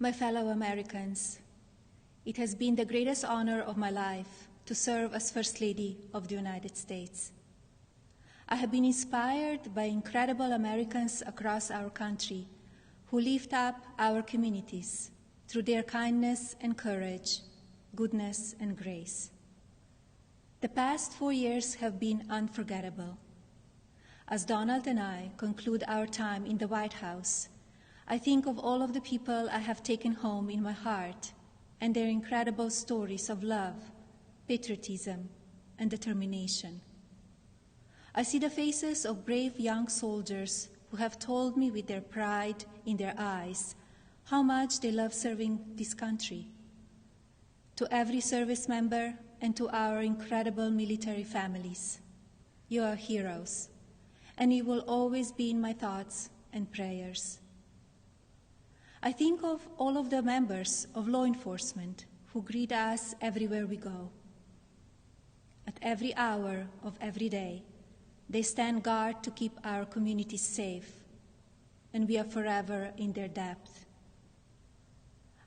My fellow Americans, it has been the greatest honor of my life to serve as First Lady of the United States. I have been inspired by incredible Americans across our country who lift up our communities through their kindness and courage, goodness and grace. The past 4 years have been unforgettable. As Donald and I conclude our time in the White House, I think of all of the people I have taken home in my heart and their incredible stories of love, patriotism, and determination. I see the faces of brave young soldiers who have told me with their pride in their eyes how much they love serving this country. To every service member and to our incredible military families, you are heroes, and you will always be in my thoughts and prayers. I think of all of the members of law enforcement who greet us everywhere we go. At every hour of every day, they stand guard to keep our communities safe, and we are forever in their debt.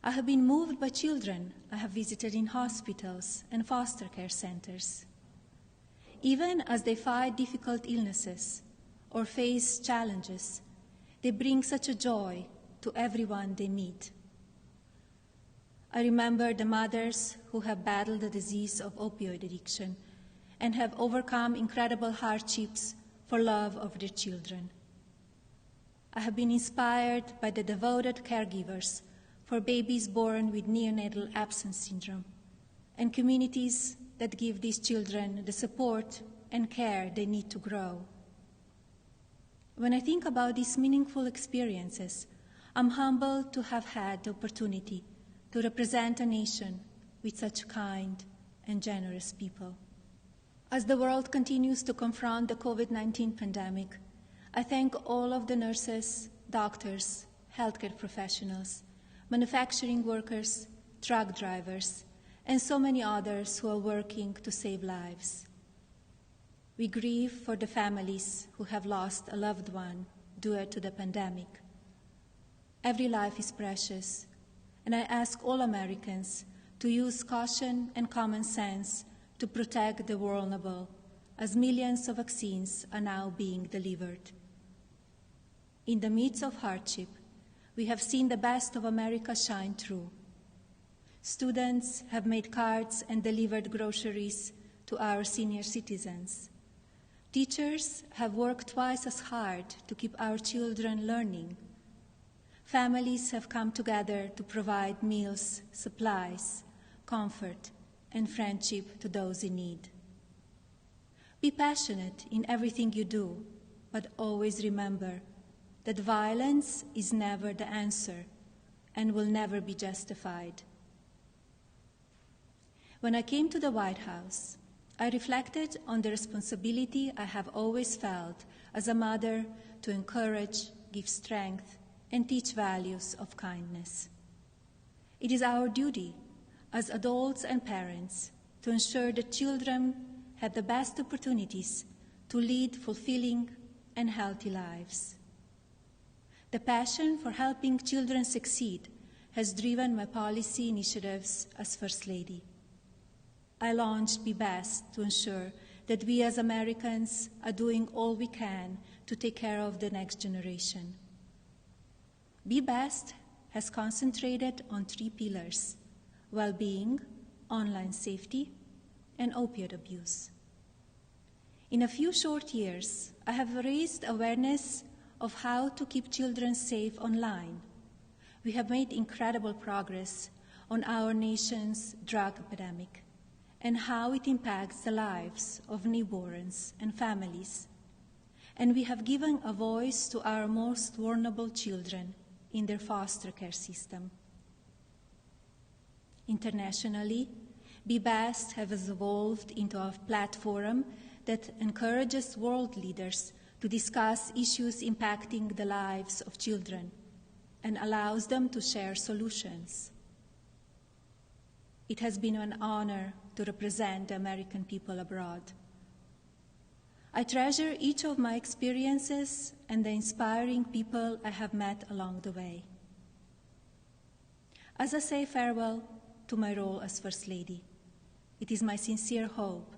I have been moved by children I have visited in hospitals and foster care centers. Even as they fight difficult illnesses or face challenges, they bring such a joy to everyone they meet. I remember the mothers who have battled the disease of opioid addiction and have overcome incredible hardships for love of their children. I have been inspired by the devoted caregivers for babies born with neonatal absence syndrome and communities that give these children the support and care they need to grow. When I think about these meaningful experiences, I'm humbled to have had the opportunity to represent a nation with such kind and generous people. As the world continues to confront the COVID-19 pandemic, I thank all of the nurses, doctors, healthcare professionals, manufacturing workers, truck drivers, and so many others who are working to save lives. We grieve for the families who have lost a loved one due to the pandemic. Every life is precious, and I ask all Americans to use caution and common sense to protect the vulnerable, as millions of vaccines are now being delivered. In the midst of hardship, we have seen the best of America shine through. Students have made cards and delivered groceries to our senior citizens. Teachers have worked twice as hard to keep our children learning. Families have come together to provide meals, supplies, comfort, and friendship to those in need. Be passionate in everything you do, but always remember that violence is never the answer and will never be justified. When I came to the White House, I reflected on the responsibility I have always felt as a mother to encourage, give strength, and teach values of kindness. It is our duty as adults and parents to ensure that children have the best opportunities to lead fulfilling and healthy lives. The passion for helping children succeed has driven my policy initiatives as First Lady. I launched Be Best to ensure that we as Americans are doing all we can to take care of the next generation. Be Best has concentrated on 3 pillars: well-being, online safety, and opioid abuse. In a few short years, I have raised awareness of how to keep children safe online. We have made incredible progress on our nation's drug epidemic and how it impacts the lives of newborns and families. And we have given a voice to our most vulnerable children in their foster care system. Internationally, Be Best has evolved into a platform that encourages world leaders to discuss issues impacting the lives of children and allows them to share solutions. It has been an honor to represent the American people abroad. I treasure each of my experiences and the inspiring people I have met along the way. As I say farewell to my role as First Lady, it is my sincere hope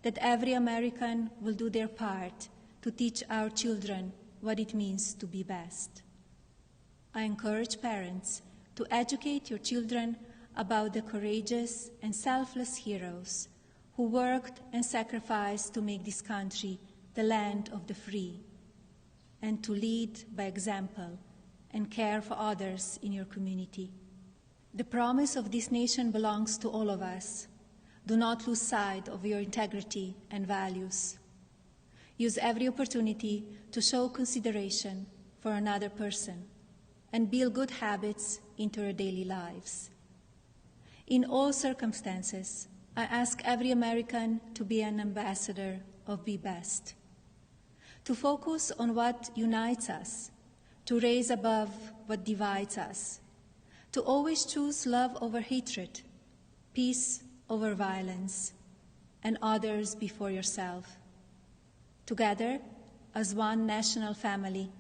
that every American will do their part to teach our children what it means to be best. I encourage parents to educate your children about the courageous and selfless heroes who worked and sacrificed to make this country the land of the free, and to lead by example and care for others in your community. The promise of this nation belongs to all of us. Do not lose sight of your integrity and values. Use every opportunity to show consideration for another person and build good habits into your daily lives. In all circumstances, I ask every American to be an ambassador of Be Best, to focus on what unites us, to raise above what divides us, to always choose love over hatred, peace over violence, and others before yourself. Together, as one national family,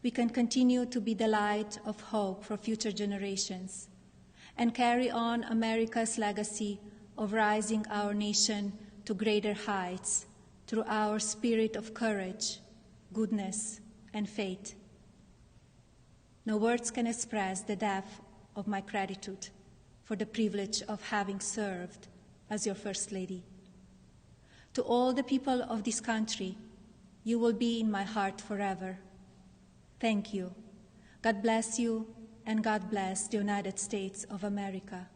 we can continue to be the light of hope for future generations and carry on America's legacy of rising our nation to greater heights through our spirit of courage, goodness, and faith. No words can express the depth of my gratitude for the privilege of having served as your First Lady. To all the people of this country, you will be in my heart forever. Thank you. God bless you, and God bless the United States of America.